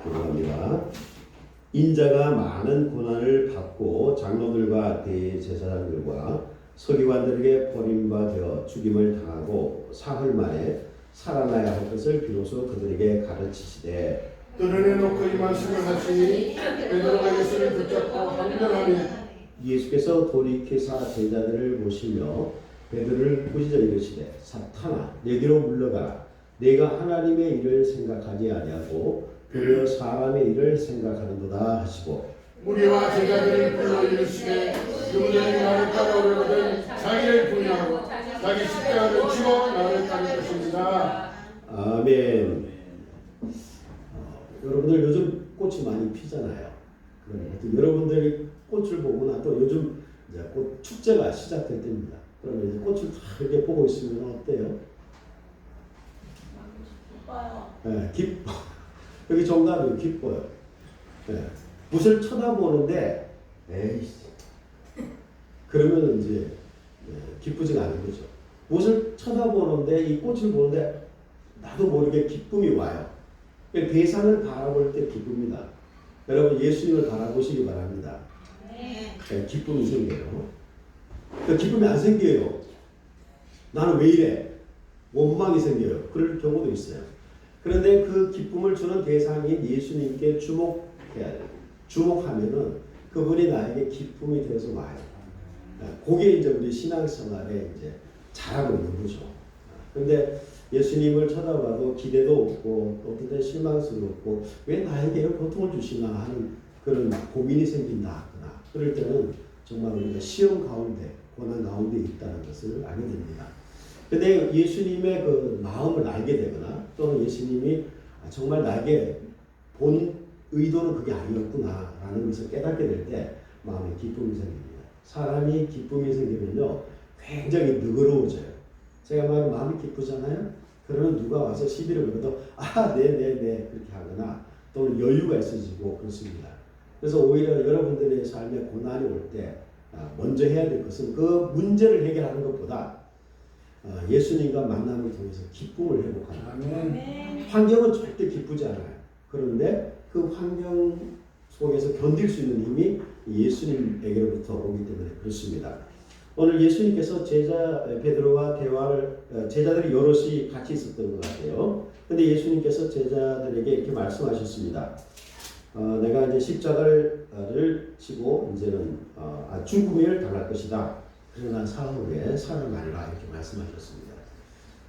기도합니다. 인자가 많은 고난을 받고 장로들과 대제사장들과 서기관들에게 버림받아 죽임을 당하고 사흘 만에 살아나야 할 것을 비로소 그들에게 가르치시되 드러내놓고 이 말씀을 하시니 베드로가 예수를 붙잡고 항변하니 예수께서 돌이키사 제자들을 보시며 베드로를 꾸짖어 이르시되 사탄아 내 뒤로 물러가라 내가 하나님의 일을 생각하지 아니하고 오히려 사람의 일을 생각하는도다 하시고 우리와 제자들을 불러 이르시되 누구든지 나를 따라오려거든 자기를 부인하고 자기 십자가를 지고 나를 따를 것입니다. 아멘. 여러분들 요즘 꽃이 많이 피잖아요. 여러분들이 꽃을 보거나 또 요즘 이제 꽃 축제가 시작될 때입니다. 그러면 이제 꽃을 다 이렇게 보고 있으면 어때요? 기뻐요. 네, 기뻐. 여기 정답은 기뻐요. 네. 무엇을 쳐다보는데 에이씨 그러면 이제 기쁘지가 않은 거죠. 무엇을 쳐다보는데 이 꽃을 보는데 나도 모르게 기쁨이 와요. 대상을 바라볼 때 기쁩니다. 여러분 예수님을 바라보시기 바랍니다. 네, 기쁨이 생겨요. 기쁨이 안 생겨요. 나는 왜 이래? 원망이 생겨요. 그럴 경우도 있어요. 그런데 그 기쁨을 주는 대상인 예수님께 주목해야 돼요. 주목하면은 그분이 나에게 기쁨이 되어서 와요. 그게 이제 우리 신앙생활에 이제 잘하고 있는 거죠. 그런데 예수님을 쳐다봐도 기대도 없고 어떤 때 실망스럽고 왜 나에게 고통을 주시나 하는 그런 고민이 생긴다. 그럴 때는 정말 우리가 시험 가운데 고난 가운데 있다는 것을 알게 됩니다. 그런데 예수님의 그 마음을 알게 되거나 또는 예수님이 정말 나에게 본 의도는 그게 아니었구나 라는 것을 깨닫게 될 때 마음에 기쁨이 생깁니다. 사람이 기쁨이 생기면요 굉장히 너그러워져요. 제가 마음이 기쁘잖아요. 그러면 누가 와서 시비를 걸어도 네네네 그렇게 하거나 또는 여유가 있어지고 그렇습니다. 그래서 오히려 여러분들의 삶에 고난이 올 때 먼저 해야 될 것은 그 문제를 해결하는 것보다 예수님과 만남을 통해서 기쁨을 회복하는 거예요. 환경은 절대 기쁘지 않아요. 그런데 그 환경 속에서 견딜 수 있는 힘이 예수님에게로부터 오기 때문에 그렇습니다. 오늘 예수님께서 베드로와 대화를 제자들이 여럿이 같이 있었던 것 같아요. 근데 예수님께서 제자들에게 이렇게 말씀하셨습니다. 내가 이제 십자가를 지고 이제는 죽음을 당할 것이다. 그러나 사흘 후에 살아나리라 이렇게 말씀하셨습니다.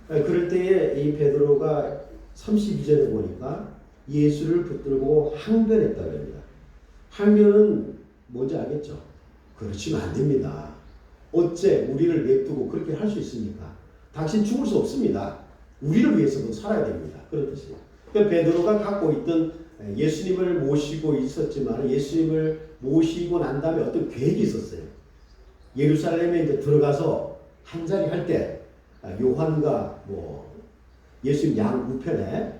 그럴 때에 이 베드로가 32절에 보니까 예수를 붙들고 항변했다 그럽니다. 항변은 뭔지 알겠죠? 그러시면 안 됩니다. 어째 우리를 냅두고 그렇게 할 수 있습니까? 당신 죽을 수 없습니다. 우리를 위해서도 살아야 됩니다. 그런 뜻이에요. 그러니까 베드로가 갖고 있던 예수님을 모시고 있었지만 예수님을 모시고 난 다음에 어떤 계획이 있었어요. 예루살렘에 이제 들어가서 한 자리 할 때 요한과 예수님 양 우편에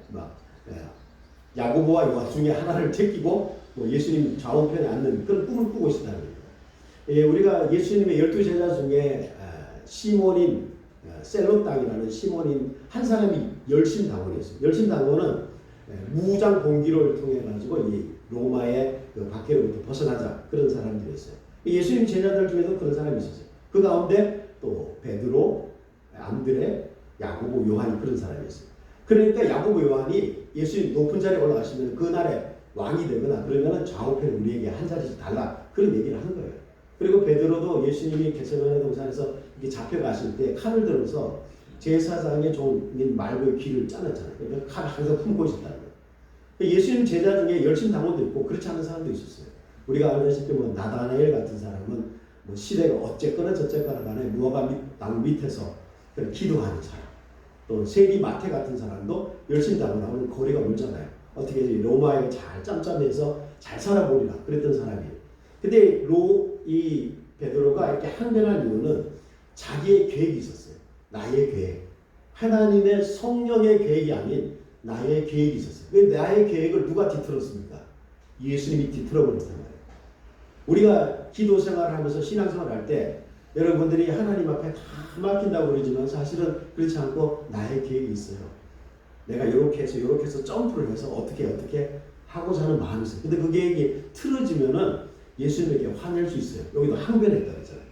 야고보와 요한 중에 하나를 제끼고 예수님 좌우편에 앉는 그런 꿈을 꾸고 있었다는 거예요. 우리가 예수님의 12제자 중에 시몬인 셀롯 땅이라는 시몬인 한 사람이 열심당원이었어요. 열심당원은 무장 봉기를 통해 가지고 이 로마의 그 박해로부터 벗어나자 그런 사람들이었어요. 예수님 제자들 중에도 그런 사람이 있었어요. 그 가운데 또 베드로, 안드레, 야고보, 요한이 그런 사람이었어요. 그러니까 야고보, 요한이 예수님 높은 자리에 올라가시면 그날에 왕이 되거나 그러면 좌우편 우리에게 한 자리씩 달라 그런 얘기를 하는 거예요. 그리고 베드로도 예수님이 겟세마네 동산에서 이렇게 잡혀가실 때 칼을 들어서 제사장의 종인 말고의 귀를 잘랐잖아요. 그러니까 칼을 항상 품고 있었다는 거예요. 예수님 제자 중에 열심 당원도 있고 그렇지 않은 사람도 있었어요. 우리가 알다시피 나다나엘 같은 사람은 시대가 어쨌거나 저쨌거나 간에 무화과 나무 밑에서 기도하는 사람, 또 세리 마태 같은 사람도 열심 당원하고는 거리가 멀잖아요. 어떻게 로마에 잘 짬짬해서 잘 살아보리라 그랬던 사람이에요. 근데 이 베드로가 이렇게 항변한 이유는 자기의 계획이 있었어요. 나의 계획. 하나님의 성령의 계획이 아닌 나의 계획이 있었어요. 왜 나의 계획을 누가 뒤틀었습니까? 예수님이 뒤틀어버렸단 말이에요. 우리가 기도 생활을 하면서 신앙생활을 할 때 여러분들이 하나님 앞에 다 맡긴다고 그러지만 사실은 그렇지 않고 나의 계획이 있어요. 내가 이렇게 해서 점프를 해서 어떻게 하고자 하는 마음이 있어요. 근데 그게 이게 틀어지면은 예수님에게 화낼 수 있어요. 여기도 항변했다 그랬잖아요.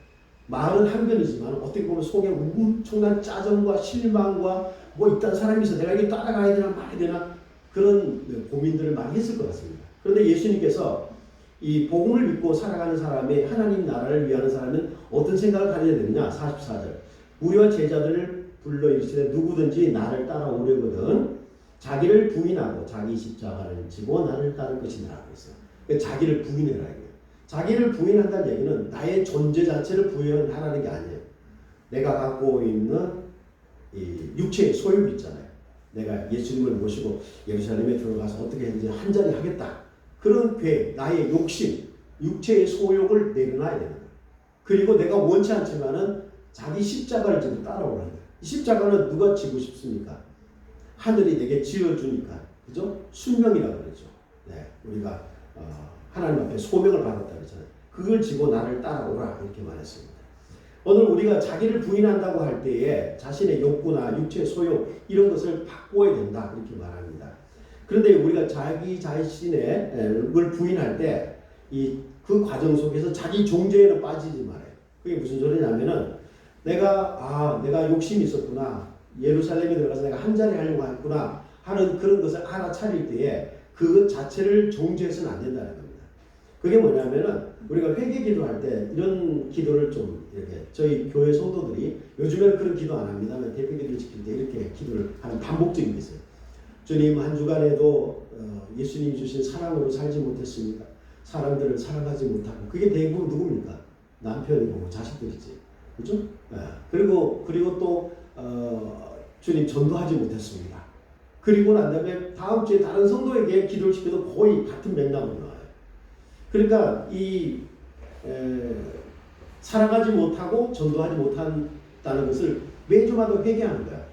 말은 항변이지만 어떻게 보면 속에 엄청난 짜증과 실망과 뭐 이딴 사람이 있어 내가 이게 따라가야 되나 말아야 되나 그런 고민들을 많이 했을 것 같습니다. 그런데 예수님께서 이 복음을 믿고 살아가는 사람이 하나님 나라를 위하는 사람은 어떤 생각을 가져야 되느냐. 44절 우리와 제자들을 불러 이르시되 누구든지 나를 따라오려거든 자기를 부인하고 자기 십자가를 지고 나를 따를 것이니라 그랬어요. 그러니까 자기를 부인해라 이거예요. 자기를 부인한다는 얘기는 나의 존재 자체를 부인하라는 게 아니에요. 내가 갖고 있는 이 육체의 소욕이 있잖아요. 내가 예수님을 모시고 예루살렘에 들어가서 어떻게든지 한 자리 하겠다. 그런 계획, 나의 욕심, 육체의 소욕을 내려놔야 되는 거예요. 그리고 내가 원치 않지만은 자기 십자가를 지고 따라오라는 거예요. 이 십자가는 누가 지고 싶습니까? 하늘이 내게 지어주니까. 그죠? 순명이라고 그러죠. 네, 우리가 하나님 앞에 소명을 받았다 그랬잖아요. 그걸 지고 나를 따라오라 이렇게 말했습니다. 오늘 우리가 자기를 부인한다고 할 때에 자신의 욕구나 육체의 소욕 이런 것을 바꿔야 된다 이렇게 말합니다. 그런데 우리가 자기 자신의 걸 부인할 때 그 과정 속에서 자기 존재에는 빠지지 말아요. 그게 무슨 소리냐면은 내가 욕심이 있었구나. 예루살렘에 들어가서 내가 한 자리 하려고 했구나 하는 그런 것을 알아차릴 때에 그것 자체를 정죄해서는 안 된다는 겁니다. 그게 뭐냐면은 우리가 회개 기도할 때 이런 기도를 좀 이렇게 저희 교회 성도들이 요즘에는 그런 기도 안 합니다만 대표 기도를 지킬 때 이렇게 기도를 하는 반복적인 게 있어요. 주님 한 주간에도 예수님 주신 사랑으로 살지 못했습니다. 사람들을 사랑하지 못하고 그게 대부분 누굽니까? 남편이고 자식들이지. 그죠? 그리고 또 주님 전도하지 못했습니다. 그리고 난 다음에 다음 주에 다른 성도에게 기도를 시켜도 거의 같은 맥락으로 나와요. 그러니까 사랑하지 못하고 전도하지 못한다는 것을 매주마다 회개하는 거야.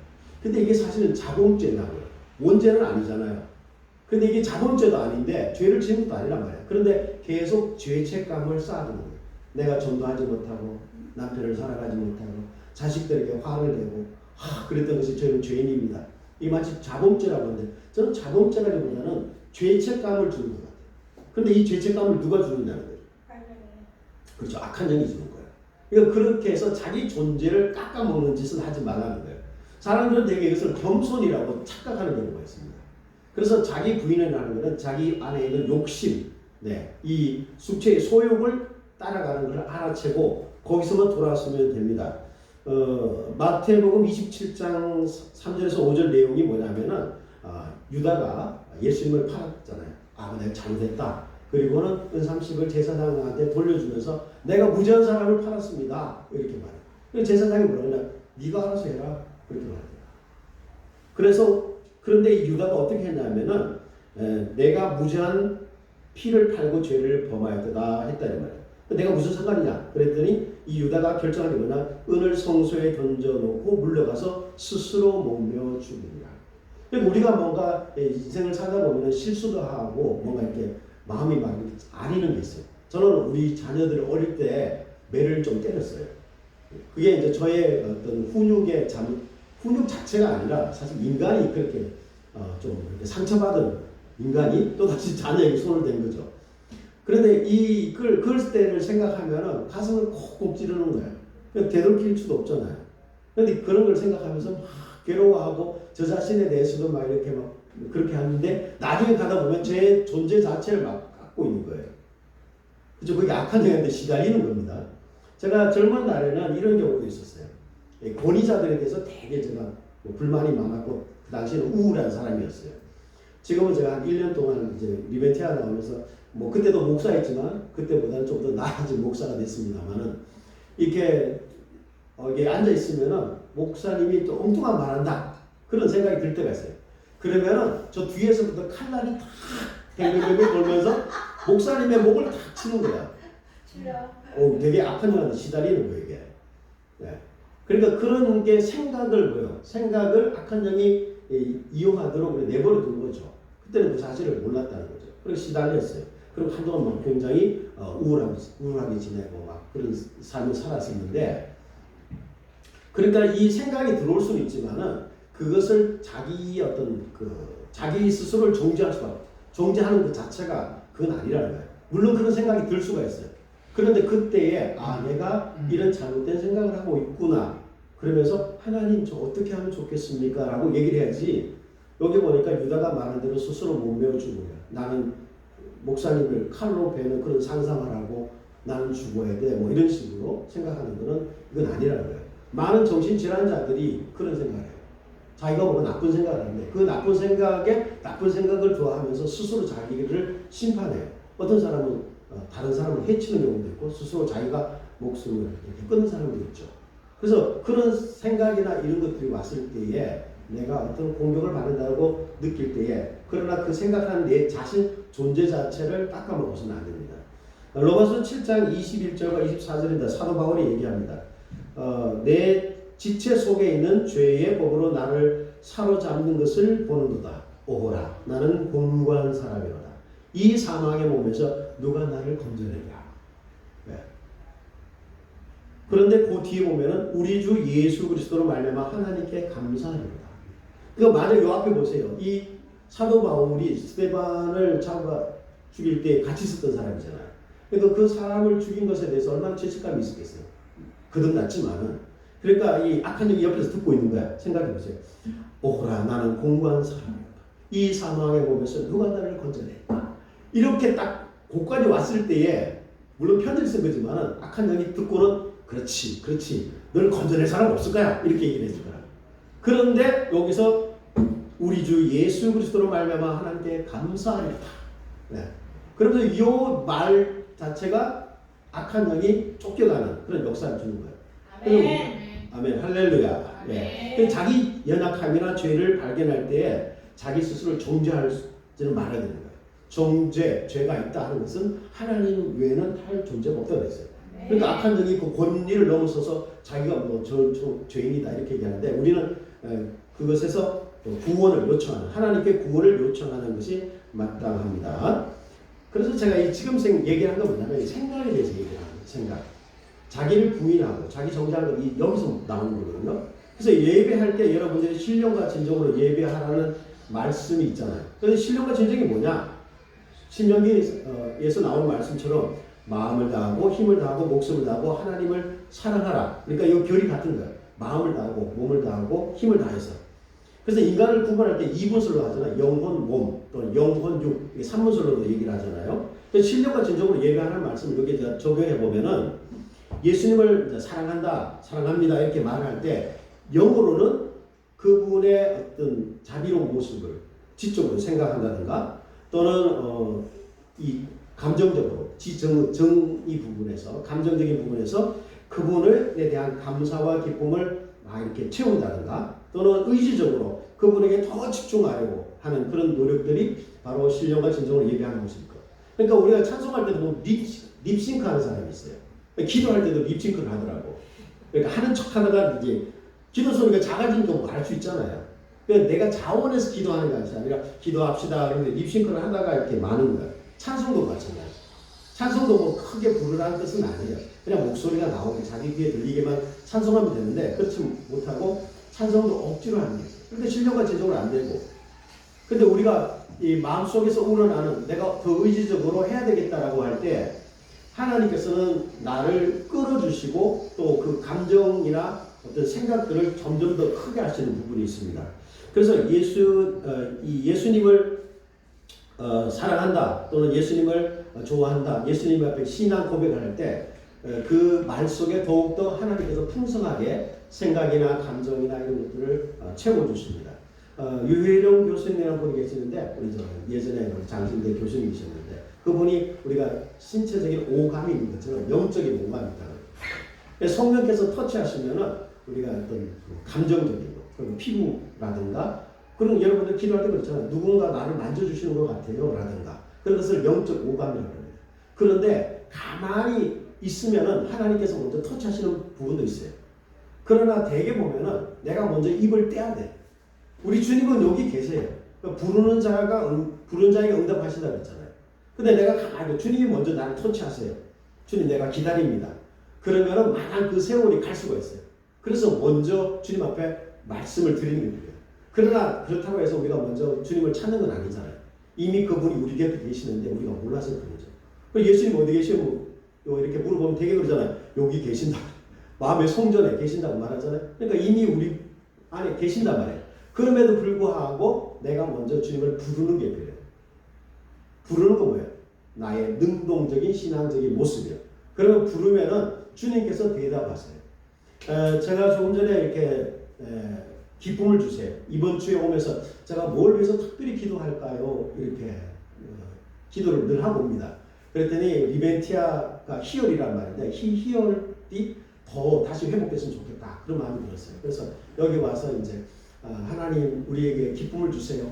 근데 이게 사실은 자동죄라고요. 원죄는 아니잖아요. 근데 이게 자동죄도 아닌데 죄를 지은 것도 아니란 말이야. 그런데 계속 죄책감을 쌓아두는 거예요. 내가 전도하지 못하고 남편을 사랑하지 못하고 자식들에게 화를 내고 그랬던 것이 저는 죄인입니다. 이게 마치 자동죄라고 하는데 저는 자동죄라기보다는 죄책감을 주는 것 같아요. 그런데 이 죄책감을 누가 주느냐는 거예요. 그렇죠. 악한 영이 주는 거예요. 그러니까 그렇게 해서 자기 존재를 깎아먹는 짓은 하지 말라는 거예요. 사람들은 되게 이것을 겸손이라고 착각하는 경우가 있습니다. 그래서 자기 부인이라는 것은 자기 안에 있는 욕심, 이 숙체의 소욕을 따라가는 걸 알아채고 거기서만 돌아왔으면 됩니다. 마태복음 27장 3절에서 5절 내용이 뭐냐면은 유다가 예수님을 팔았잖아요. 내가 잘못했다. 그리고는 은30을 제사장한테 돌려주면서 내가 무죄한 사람을 팔았습니다. 이렇게 말해요. 제사장이 뭐라냐? 네가 알아서 해라. 그렇게 말해요. 그런데 유다가 어떻게 했냐면은 내가 무죄한 피를 팔고 죄를 범하였다 했다는 말이에요. 내가 무슨 상관이냐? 그랬더니 이 유다가 결정한 게 뭐냐? 은을 성소에 던져놓고 물러가서 스스로 목며 죽이니라. 우리가 뭔가 인생을 살다 보면 실수도 하고 뭔가 이렇게 마음이 막 아리는 게 있어요. 저는 우리 자녀들 어릴 때 매를 좀 때렸어요. 그게 이제 저의 어떤 훈육 자체가 아니라 사실 인간이 그렇게 좀 이렇게 상처받은 인간이 또다시 자녀에게 손을 댄 거죠. 그런데 그럴 때를 생각하면은 가슴을 콕콕 찌르는 거예요. 되돌릴 수도 없잖아요. 그런데 그런 걸 생각하면서 막 괴로워하고 저 자신에 대해서도 막 이렇게 막 그렇게 하는데 나중에 가다 보면 제 존재 자체를 막 갖고 있는 거예요. 그죠? 그게 악한 영한테 시달리는 겁니다. 제가 젊은 날에는 이런 경우도 있었어요. 권위자들에 대해서 되게 제가 불만이 많았고 그 당시에는 우울한 사람이었어요. 지금은 제가 한 1년 동안 이제 리벤티아 나오면서 그때도 목사였지만 그때보다는 좀 더 나아진 목사가 됐습니다만은 이렇게 여기 앉아 있으면은 목사님이 또 엉뚱한 말한다 그런 생각이 들 때가 있어요. 그러면은 저 뒤에서부터 칼날이 탁 뱅뱅뱅뱅 돌면서 목사님의 목을 탁 치는 거야. 되게 악한 영한테 시달리는 거예요 이게. 그러니까 그런 게 생각을 악한 영이 이용하도록 내버려 둔 거죠. 그때는 그 사실을 몰랐다는 거죠. 그래서 시달렸어요. 그리고 한동안 굉장히 우울하게 지내고 막 그런 삶을 살았었는데, 그러니까 이 생각이 들어올 수는 있지만은 그것을 자기 스스로를 정죄할 수가 없어요. 정죄하는 것 자체가 그건 아니라는 거예요. 물론 그런 생각이 들 수가 있어요. 그런데 그때에 내가 이런 잘못된 생각을 하고 있구나. 그러면서 하나님 저 어떻게 하면 좋겠습니까? 라고 얘기를 해야지. 여기 보니까 유다가 말한 대로 스스로 못 메워 죽어요. 나는 목사님을 칼로 베는 그런 상상을 하고 나는 죽어야 돼. 뭐 이런 식으로 생각하는 거는 이건 아니라는 거예요. 많은 정신질환자들이 그런 생각을 해요. 자기가 보고 나쁜 생각을 하는데 그 나쁜 생각에 나쁜 생각을 좋아하면서 스스로 자기를 심판해요. 어떤 사람은 다른 사람을 해치는 경우도 있고 스스로 자기가 목숨을 이렇게 끊는 사람도 있죠. 그래서 그런 생각이나 이런 것들이 왔을 때에 내가 어떤 공격을 받는다고 느낄 때에 그러나 그 생각하는 내 자신 존재 자체를 닦아먹어서는 안 됩니다. 로마서 7장 21절과 24절인데 사도 바울이 얘기합니다. 내 지체 속에 있는 죄의 법으로 나를 사로잡는 것을 보는도다. 오호라 나는 곤고한 사람이로다. 이 사망의 몸에서 누가 나를 건져내랴. 네. 그런데 그 뒤에 보면은 우리 주 예수 그리스도로 말미암아 하나님께 감사합니다. 그러니까 만약 요 앞에 보세요. 이 사도 바울이 스데반을 잡아 죽일 때 같이 있었던 사람이잖아요. 그러니까 그 사람을 죽인 것에 대해서 얼마나 죄책감이 있었겠어요. 거듭났지만은 그러니까 이 악한 영이 옆에서 듣고 있는 거야. 생각해 보세요. 오호라 나는 공고한 사람이다. 이 사망의 몸에서 누가 나를 건져낼까? 이렇게 딱 고까지 왔을 때에 물론 편지를 쓴 거지만 악한 영이 듣고는 그렇지 너를 건져낼 사람 없을 거야 이렇게 얘기를 했을 거야. 그런데 여기서 우리 주 예수 그리스도로 말미암아 하나님께 감사하리로다. 네. 그러면서 이 말 자체가 악한 영이 쫓겨가는 그런 역사를 주는 거예요. 아멘. 아멘. 할렐루야. 네. 자기 연약함이나 죄를 발견할 때에 자기 스스로를 정죄하지는 말아야 되는 거예요. 죄가 있다 하는 것은 하나님 외에는 할 존재가 없다고 했어요. 그러니까 악한 영이 그 권리를 넘어서서 자기가 저 죄인이다 이렇게 얘기하는데 우리는 그것에서 구원을 요청하는 하나님께 구원을 요청하는 것이 마땅합니다. 그래서 제가 지금 얘기한 건 뭐냐면 생각에 대해서 얘기하는 거예요. 생각. 자기를 부인하고 자기 정죄하는 건 여기서 나오는 거거든요. 그래서 예배할 때 여러분들이 신령과 진정으로 예배하라는 말씀이 있잖아요. 그래서 신령과 진정이 뭐냐? 신명기에서 나오는 말씀처럼 마음을 다하고 힘을 다하고 목숨을 다하고 하나님을 사랑하라. 그러니까 이 결이 같은 거예요. 마음을 다하고 몸을 다하고 힘을 다해서. 그래서 인간을 구분할 때 2분설로 하잖아요. 영혼, 몸 또는 영혼, 육 3분설로도 얘기를 하잖아요. 그래서 신령과 진정으로 예배하는 말씀을 여기에 적용해 보면은 예수님을 사랑한다, 사랑합니다 이렇게 말할 때 영어로는 그분의 어떤 자비로운 모습을 지적으로 생각한다든가 또는 이 감정적으로 정의 부분에서 감정적인 부분에서 그분에 대한 감사와 기쁨을 막 이렇게 채운다든가 또는 의지적으로 그분에게 더 집중하려고 하는 그런 노력들이 바로 신령과 진정으로 예배하는 모습일 거예요. 그러니까 우리가 찬송할 때도 보면 립싱크하는 사람이 있어요. 기도할 때도 립싱크를 하더라고. 그러니까 하는 척하다가 이제 기도 소리가 작아지는 거 알 수 있잖아요. 그러니까 내가 자원해서 기도하는 게 아니라 기도합시다. 그런데 립싱크를 하다가 이렇게 많은 거예요. 찬송도 마찬가지예요. 찬송도 뭐 크게 부르라는 뜻은 아니에요. 그냥 목소리가 나오게 자기 귀에 들리게만 찬송하면 되는데 그렇지 못하고 찬송도 억지로 하는 거예요. 그러니까 신령과 진정으로 안 되고. 근데 우리가 이 마음속에서 우러나는 내가 더 의지적으로 해야 되겠다라고 할 때 하나님께서는 나를 끌어주시고 또 그 감정이나 어떤 생각들을 점점 더 크게 하시는 부분이 있습니다. 그래서 예수님을 사랑한다 또는 예수님을 좋아한다, 예수님 앞에 신앙 고백을 할 때 그 말 속에 더욱더 하나님께서 풍성하게 생각이나 감정이나 이런 것들을 채워주십니다. 유혜령 교수님이라는 분이 계시는데 우리 예전에 장신대 교수님이셨는데 그분이 우리가 신체적인 오감이 있는 것처럼 영적인 오감이 있다고. 성령께서 터치하시면은 우리가 어떤 감정적인 거, 그리고 피부라든가 그런 여러분들 기도할 때 그렇잖아요. 누군가 나를 만져주시는 것 같아요 라든가 그런 것을 영적 오감이라고 합니다. 그런데 가만히 있으면은 하나님께서 먼저 터치하시는 부분도 있어요. 그러나 대개 보면은 내가 먼저 입을 떼야 돼. 우리 주님은 여기 계세요. 그러니까 부르는 자에게 응답하신다 그랬잖아요. 근데 내가 가만히 주님이 먼저 나를 터치하세요. 주님 내가 기다립니다. 그러면은 마냥 그 세월이 갈 수가 있어요. 그래서 먼저 주님 앞에 말씀을 드리는 거예요. 그러나 그렇다고 해서 우리가 먼저 주님을 찾는 건 아니잖아요. 이미 그분이 우리 곁에 계시는데 우리가 몰라서 그런 거죠. 그럼 예수님 어디 계시면 이렇게 물어보면 되게 그러잖아요. 여기 계신다. 마음의 성전에 계신다고 말하잖아요. 그러니까 이미 우리 안에 계신단 말이에요. 그럼에도 불구하고 내가 먼저 주님을 부르는 게 필요해요. 부르는 건 뭐예요? 나의 능동적인 신앙적인 모습이에요. 그러면 부르면은 주님께서 대답하세요. 제가 조금 전에 이렇게 기쁨을 주세요. 이번 주에 오면서 제가 뭘 위해서 특별히 기도할까요? 이렇게 기도를 늘 하고 옵니다. 그랬더니 리벤티아가 희열이란 말인데 희열이 더 다시 회복됐으면 좋겠다. 그런 마음이 들었어요. 그래서 여기 와서 이제 하나님 우리에게 기쁨을 주세요.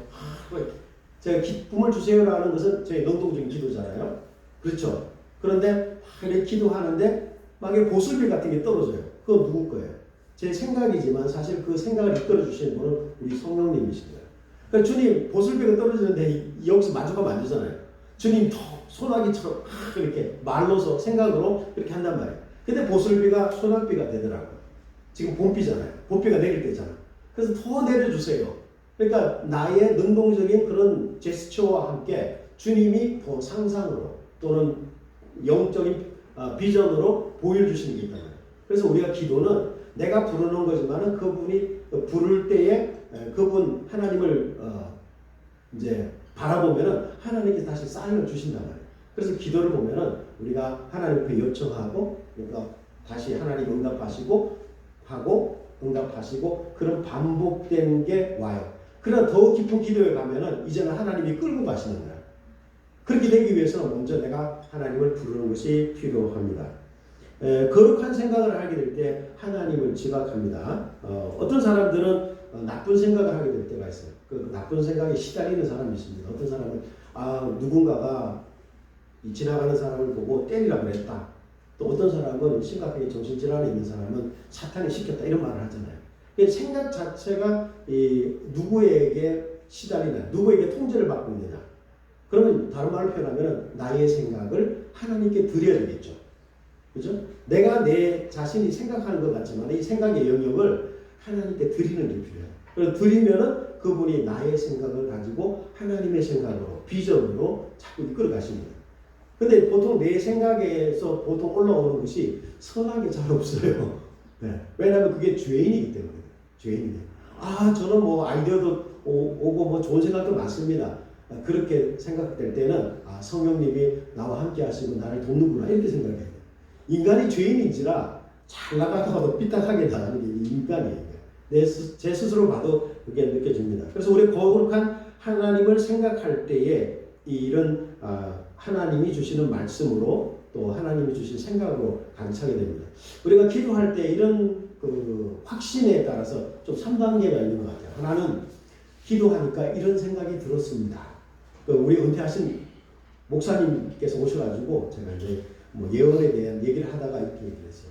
제가 기쁨을 주세요라는 것은 저의 능동적인 기도잖아요. 그렇죠? 그런데 이렇게 기도하는데 막에 보슬비 같은 게 떨어져요. 그건 누구 거예요? 제 생각이지만 사실 그 생각을 이끌어 주시는 분은 우리 성령님이신 거예요. 그러니까 주님 보슬비가 떨어지는데 여기서 만족하면 안 되잖아요. 주님 더 소나기처럼 이렇게 말로서 생각으로 이렇게 한단 말이에요. 근데 보슬비가 소낙비가 되더라고요. 지금 봄비잖아요. 봄비가 내릴 때잖아. 그래서 더 내려주세요. 그러니까 나의 능동적인 그런 제스처와 함께 주님이 더 상상으로 또는 영적인 비전으로 보여주시는 게 있단 말이에요. 그래서 우리가 기도는 내가 부르는 거지만은 그분이 부를 때에 그분 하나님을 이제 바라보면은 하나님께서 다시 사인을 주신단 말이에요. 그래서 기도를 보면은 우리가 하나님께 요청하고 그러니까 다시 하나님 응답하시고 하고 응답하시고 그런 반복된 게 와요. 그러나 더 깊은 기도에 가면은 이제는 하나님이 끌고 가시는 거예요. 그렇게 되기 위해서는 먼저 내가 하나님을 부르는 것이 필요합니다. 거룩한 생각을 하게 될 때 하나님을 지각합니다. 어떤 사람들은 나쁜 생각을 하게 될 때가 있어요. 그 나쁜 생각에 시달리는 사람이 있습니다. 어떤 사람은 누군가가 지나가는 사람을 보고 때리라고 그랬다. 또 어떤 사람은 심각하게 정신질환이 있는 사람은 사탄이 시켰다 이런 말을 하잖아요. 생각 자체가 누구에게 시달리나 누구에게 통제를 받고 있느냐. 그러면 다른 말로 표현하면 나의 생각을 하나님께 드려야 되겠죠. 그죠? 내가 내 자신이 생각하는 것 같지만 이 생각의 영역을 하나님께 드리는 게 필요해요. 그래서 드리면은 그분이 나의 생각을 가지고 하나님의 생각으로 비전으로 자꾸 이끌어 가십니다. 근데 보통 내 생각에서 보통 올라오는 것이 선하게 잘 없어요. 네. 왜냐하면 그게 죄인이기 때문에. 죄인이에요. 저는 뭐 아이디어도 오고 뭐 좋은 생각도 많습니다. 그렇게 생각될 때는 성령님이 나와 함께 하시고 나를 돕는구나 이렇게 생각해야 돼요. 인간이 죄인인지라 잘 나가다가도 삐딱하게 나가는 게 인간이에요. 제 스스로 봐도 그게 느껴집니다. 그래서 우리 거룩한 하나님을 생각할 때에 이런 하나님이 주시는 말씀으로 또 하나님이 주신 생각으로 가득차게 됩니다. 우리가 기도할 때 이런 그 확신에 따라서 좀 3단계가 있는 것 같아요. 하나는 기도하니까 이런 생각이 들었습니다. 우리 은퇴하신 목사님께서 오셔가지고 제가 이제 뭐 예언에 대한 얘기를 하다가 이렇게 얘기했어요.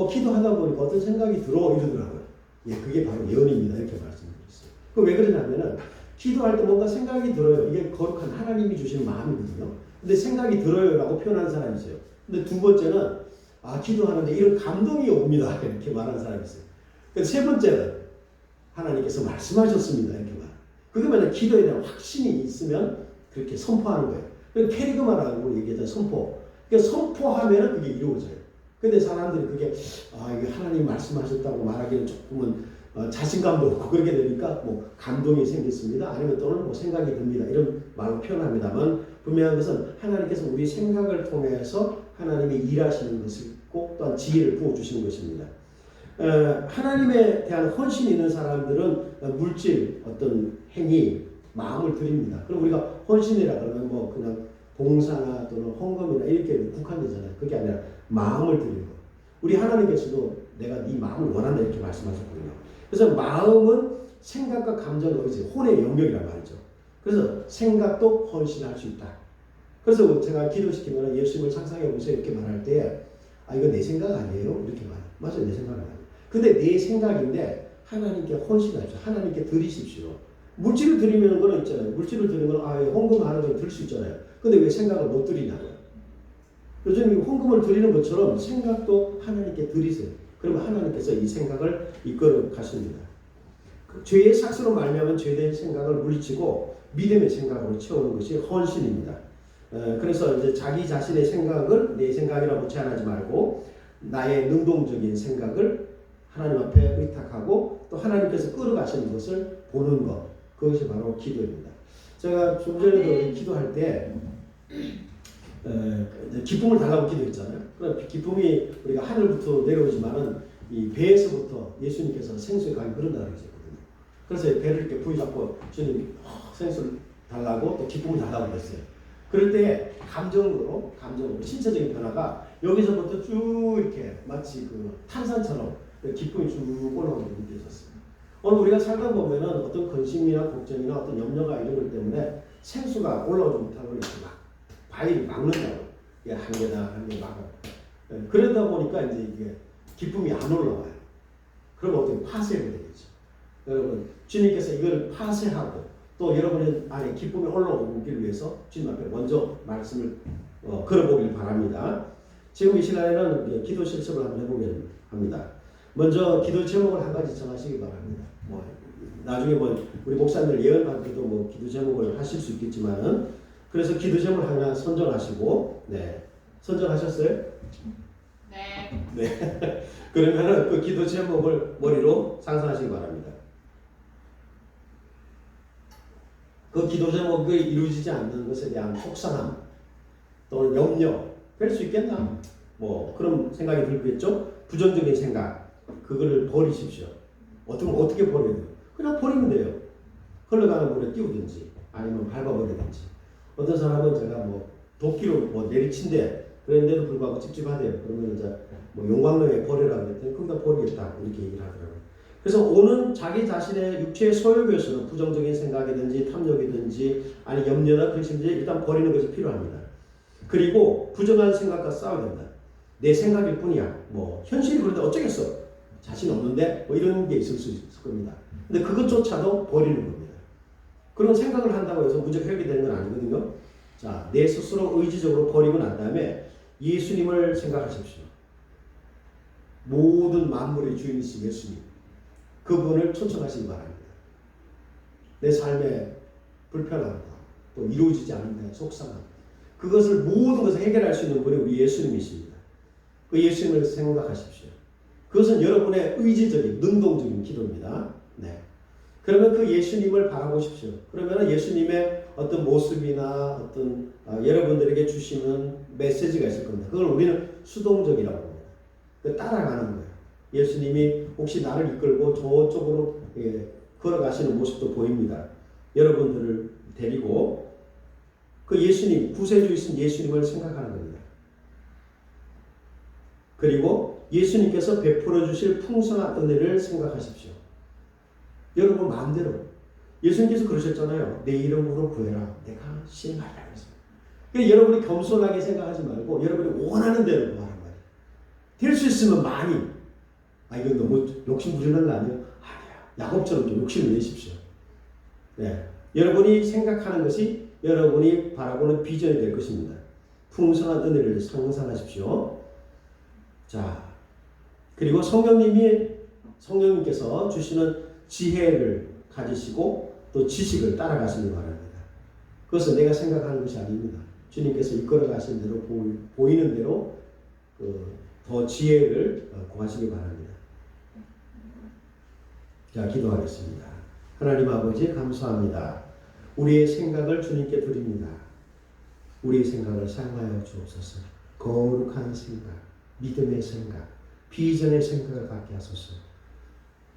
기도하다 보니까 어떤 생각이 들어 이러더라고요. 예, 그게 바로 예언입니다. 이렇게 말씀드렸어요. 그 왜 그러냐면은 기도할 때 뭔가 생각이 들어요. 이게 거룩한 하나님이 주시는 마음이거든요. 근데 생각이 들어요라고 표현하는 사람이 있어요. 근데 두 번째는 기도하는데 이런 감동이 옵니다. 이렇게 말하는 사람이 있어요. 세 번째는 하나님께서 말씀하셨습니다. 이렇게 말. 그게 만약 기도에 대한 확신이 있으면 그렇게 선포하는 거예요. 캐리그마라고 얘기하잖아요. 선포. 그러니까 선포하면은 그게 이루어져요. 근데 사람들이 그게 이게 하나님 말씀하셨다고 말하기는 조금은 자신감도 없고 그렇게 되니까 뭐 감동이 생겼습니다. 아니면 또는 뭐 생각이 듭니다. 이런 말로 표현합니다만 분명한 것은 하나님께서 우리 생각을 통해서 하나님이 일하시는 것을 꼭 또한 지혜를 부어주시는 것입니다. 하나님에 대한 헌신이 있는 사람들은 물질 어떤 행위 마음을 드립니다. 그럼 우리가 헌신이라 그러면 뭐 그냥 봉사나 또는 헌금이나 이렇게 국한되잖아요. 그게 아니라 마음을 드리는 거. 우리 하나님께서도 내가 네 마음을 원한다 이렇게 말씀하셨거든요. 그래서 마음은 생각과 감정, 의지, 혼의 영역이란 말이죠. 그래서 생각도 헌신할 수 있다. 그래서 제가 기도시키면 예수님을 상상해 보세요 이렇게 말할 때 이거 내 생각 아니에요? 이렇게 말해요. 맞아요. 내 생각 아니에요. 근데 내 생각인데 하나님께 헌신하십시오. 하나님께 드리십시오. 물질을 드리면 거는 있잖아요. 물질을 드리는 건 헌금하는 건 들 수 있잖아요. 근데 왜 생각을 못 드리냐고요. 요즘 헌금을 드리는 것처럼 생각도 하나님께 드리세요. 그러면 하나님께서 이 생각을 이끌어 가십니다. 죄의 삭스로 말미암은 죄된 생각을 물리치고 믿음의 생각으로 채우는 것이 헌신입니다. 그래서 이제 자기 자신의 생각을 내 생각이라고 제한하지 말고 나의 능동적인 생각을 하나님 앞에 의탁하고 또 하나님께서 끌어가시는 것을 보는 것, 그것이 바로 기도입니다. 제가 좀 전에도 기도할 때 기쁨을 달라고 기도했잖아요. 그럼 기쁨이 우리가 하늘부터 내려오지만은 이 배에서부터 예수님께서 생수에 가기 그런다고 그러셨거든요. 그래서 배를 이렇게 부여잡고 주님 생수를 달라고 또 기쁨을 달라고 그랬어요. 그럴 때 감정으로 신체적인 변화가 여기서부터 쭉 이렇게 마치 그 탄산처럼 기쁨이 쭉 올라오는 게 느껴졌어요. 오늘 우리가 살다 보면은 어떤 근심이나 걱정이나 어떤 염려가 이런 것 때문에 생수가 올라오지 못하고 이렇게 막 바위를 막는다고. 이게 한 개다 한 개 막아. 그러다 보니까 이제 이게 기쁨이 안 올라와요. 그러면 어떻게 파쇄가 되겠죠. 여러분 주님께서 이걸 파쇄하고 또 여러분의 안에 기쁨이 올라오기 위해서 주님 앞에 먼저 말씀을 걸어보길 바랍니다. 지금 이 시간에는 기도 실습을 한번 해보게 합니다. 먼저 기도 제목을 한 가지 정하시기 바랍니다. 나중에 우리 목사님들 예언할 때도 기도 제목을 하실 수 있겠지만은 그래서 기도 제목을 하나 선정하시고 선정하셨어요? 네. 그러면은 그 기도 제목을 머리로 상상하시기 바랍니다. 그 기도 제목이 이루어지지 않는 것에 대한 속상함 또는 염려 될 수 있겠나? 그런 생각이 들겠죠? 부정적인 생각 그거를 버리십시오. 어떻게 버려야 돼요? 그냥 버리면 돼요. 흘러가는 물에 띄우든지 아니면 밟아버리든지. 어떤 사람은 제가 도끼로 내리친대 그런데도 불구하고 찝찝하대요. 그러면 이제 용광로에 버리라고 그랬더니 거기다 버리겠다 이렇게 얘기를 하더라고요. 그래서 오는 자기 자신의 육체의 소욕에서는 부정적인 생각이든지 탐욕이든지 아니 염려나 근심이든지 일단 버리는 것이 필요합니다. 그리고 부정한 생각과 싸워야 된다. 내 생각일 뿐이야. 현실이 그런데 어쩌겠어. 자신 없는데 이런 게 있을 수 있을 겁니다. 근데 그것조차도 버리는 겁니다. 그런 생각을 한다고 해서 문제가 해결되는 건 아니거든요. 자, 내 스스로 의지적으로 버리고 난 다음에 예수님을 생각하십시오. 모든 만물의 주인이신 예수님. 그분을 초청하시기 바랍니다. 내 삶의 불편함과 또 이루어지지 않는 데 속상함. 그것을 모든 것을 해결할 수 있는 분이 우리 예수님이십니다. 그 예수님을 생각하십시오. 그것은 여러분의 의지적인, 능동적인 기도입니다. 그러면 그 예수님을 바라보십시오. 그러면 예수님의 어떤 모습이나 어떤 여러분들에게 주시는 메시지가 있을 겁니다. 그걸 우리는 수동적이라고 합니다. 따라가는 거예요. 예수님이 혹시 나를 이끌고 저쪽으로 걸어가시는 모습도 보입니다. 여러분들을 데리고 그 예수님, 구세주이신 예수님을 생각하는 겁니다. 그리고 예수님께서 베풀어 주실 풍성한 은혜를 생각하십시오. 여러분 마음대로 예수님께서 그러셨잖아요. 내 이름으로 구해라. 내가 시행하리라. 그래서 여러분이 겸손하게 생각하지 말고 여러분이 원하는 대로 구하란 말이에요. 될 수 있으면 많이. 이건 너무 욕심 부리는 거 아니에요? 아니야. 야곱처럼 좀 욕심을 내십시오. 여러분이 생각하는 것이 여러분이 바라보는 비전이 될 것입니다. 풍성한 은혜를 상상하십시오. 자, 그리고 성령님께서 주시는 지혜를 가지시고 또 지식을 따라가시기 바랍니다. 그것은 내가 생각하는 것이 아닙니다. 주님께서 이끌어 가신 대로 보이는 대로 더 지혜를 구하시기 바랍니다. 자, 기도하겠습니다. 하나님 아버지 감사합니다. 우리의 생각을 주님께 드립니다. 우리의 생각을 사용하여 주옵소서. 거룩한 생각, 믿음의 생각, 비전의 생각을 갖게 하소서.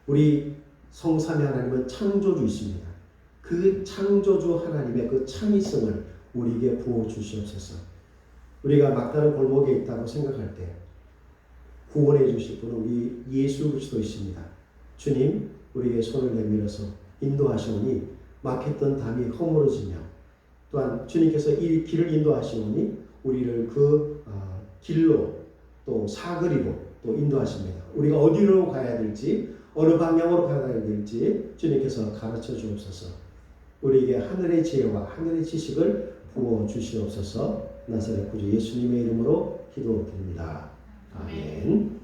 우리 성삼위 하나님은 창조주이십니다. 그 창조주 하나님의 그 창의성을 우리에게 부어 주시옵소서. 우리가 막다른 골목에 있다고 생각할 때 구원해 주실 분은 우리 예수 그리스도이십니다. 주님, 우리에게 손을 내밀어서 인도하시오니 막혔던 담이 허물어지며 또한 주님께서 이 길을 인도하시오니 우리를 그 길로 또 사거리로 또 인도하십니다. 우리가 어디로 가야 될지 어느 방향으로 가야 될지 주님께서 가르쳐 주옵소서. 우리에게 하늘의 지혜와 하늘의 지식을 부어 주시옵소서. 나사렛 구주 예수님의 이름으로 기도드립니다. 아멘.